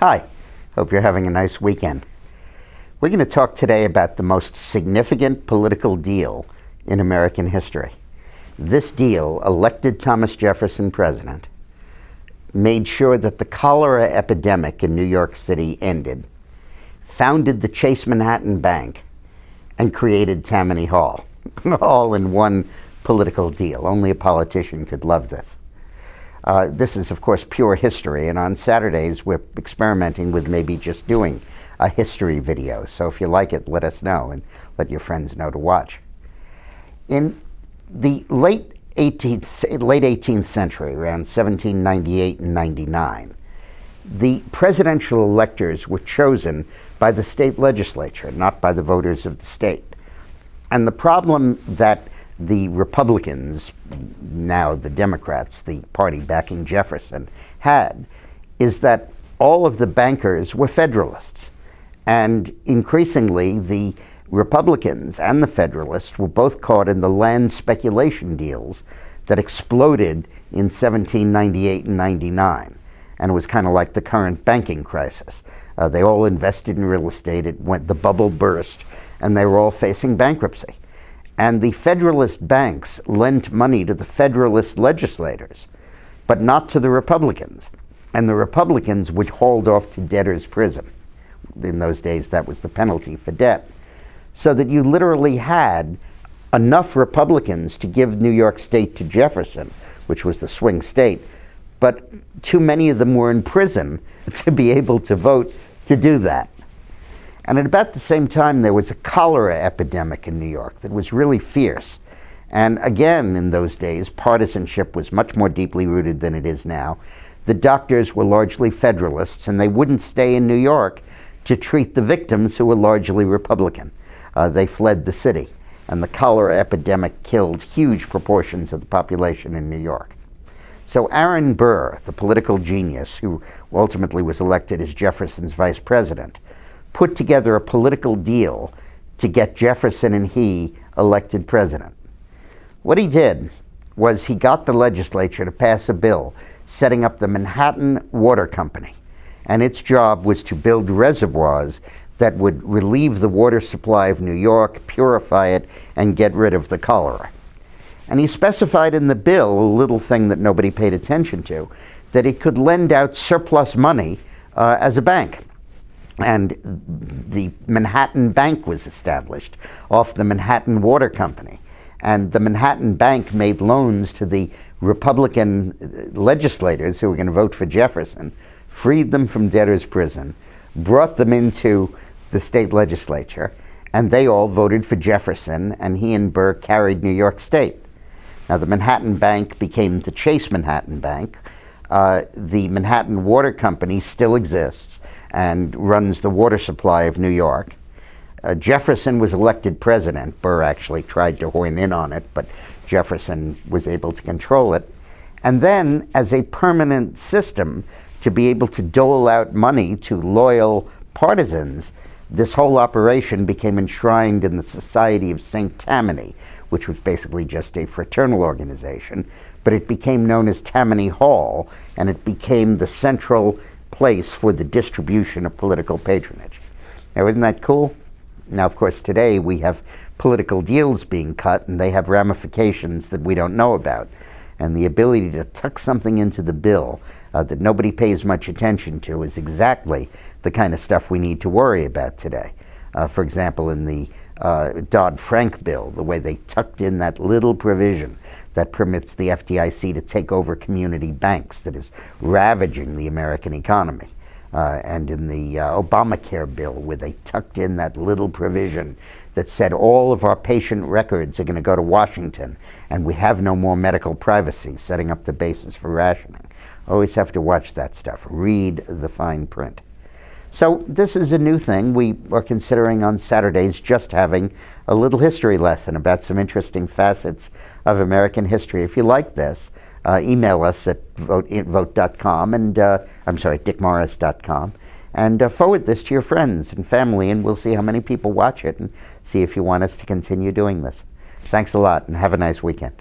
Hi, hope you're having a nice weekend. We're going to talk today about the most significant political deal in American history. This deal elected Thomas Jefferson president, made sure that the cholera epidemic in New York City ended, founded the Chase Manhattan Bank, and created Tammany Hall, all in one political deal. Only a politician could love this. This is, of course, pure history, and on Saturdays we're experimenting with maybe just doing a history video. So if you like it, let us know and let your friends know to watch. In the late 18th century, around 1798 and 99, the presidential electors were chosen by the state legislature, not by the voters of the state. And the problem that the Republicans, now the Democrats, the party backing Jefferson, had is that all of the bankers were Federalists. And increasingly, the Republicans and the Federalists were both caught in the land speculation deals that exploded in 1798 and 99. And it was kind of like the current banking crisis. They all invested in real estate. The bubble burst, and they were all facing bankruptcy. And the Federalist banks lent money to the Federalist legislators, but not to the Republicans. And the Republicans were hauled off to debtor's prison. In those days, that was the penalty for debt. So that you literally had enough Republicans to give New York State to Jefferson, which was the swing state, but too many of them were in prison to be able to vote to do that. And at about the same time, there was a cholera epidemic in New York that was really fierce. And again, in those days, partisanship was much more deeply rooted than it is now. The doctors were largely Federalists, and they wouldn't stay in New York to treat the victims, who were largely Republican. They fled the city, and the cholera epidemic killed huge proportions of the population in New York. So Aaron Burr, the political genius who ultimately was elected as Jefferson's vice president, put together a political deal to get Jefferson and he elected president. What he did was he got the legislature to pass a bill setting up the Manhattan Water Company, and its job was to build reservoirs that would relieve the water supply of New York, purify it, and get rid of the cholera. And he specified in the bill, a little thing that nobody paid attention to, that it could lend out surplus money as a bank. And the Manhattan Bank was established off the Manhattan Water Company. And the Manhattan Bank made loans to the Republican legislators who were going to vote for Jefferson, freed them from debtor's prison, brought them into the state legislature, and they all voted for Jefferson, and he and Burr carried New York State. Now, the Manhattan Bank became the Chase Manhattan Bank. The Manhattan Water Company still exists and runs the water supply of New York. Jefferson was elected president. Burr actually tried to horn in on it, but Jefferson was able to control it. And then, as a permanent system to be able to dole out money to loyal partisans, this whole operation became enshrined in the Society of St. Tammany, which was basically just a fraternal organization, but it became known as Tammany Hall, and it became the central place for the distribution of political patronage. Now, isn't that cool? Now, of course, today we have political deals being cut, and they have ramifications that we don't know about. And the ability to tuck something into the bill that nobody pays much attention to is exactly the kind of stuff we need to worry about today. For example, in the Dodd-Frank bill, the way they tucked in that little provision that permits the FDIC to take over community banks that is ravaging the American economy. And in the Obamacare bill, where they tucked in that little provision that said all of our patient records are going to go to Washington, and we have no more medical privacy, setting up the basis for rationing. Always have to watch that stuff. Read the fine print. So this is a new thing. We are considering on Saturdays just having a little history lesson about some interesting facets of American history. If you like this, email us at vote.com and dickmorris.com, and forward this to your friends and family, and we'll see how many people watch it and see if you want us to continue doing this. Thanks a lot, and have a nice weekend.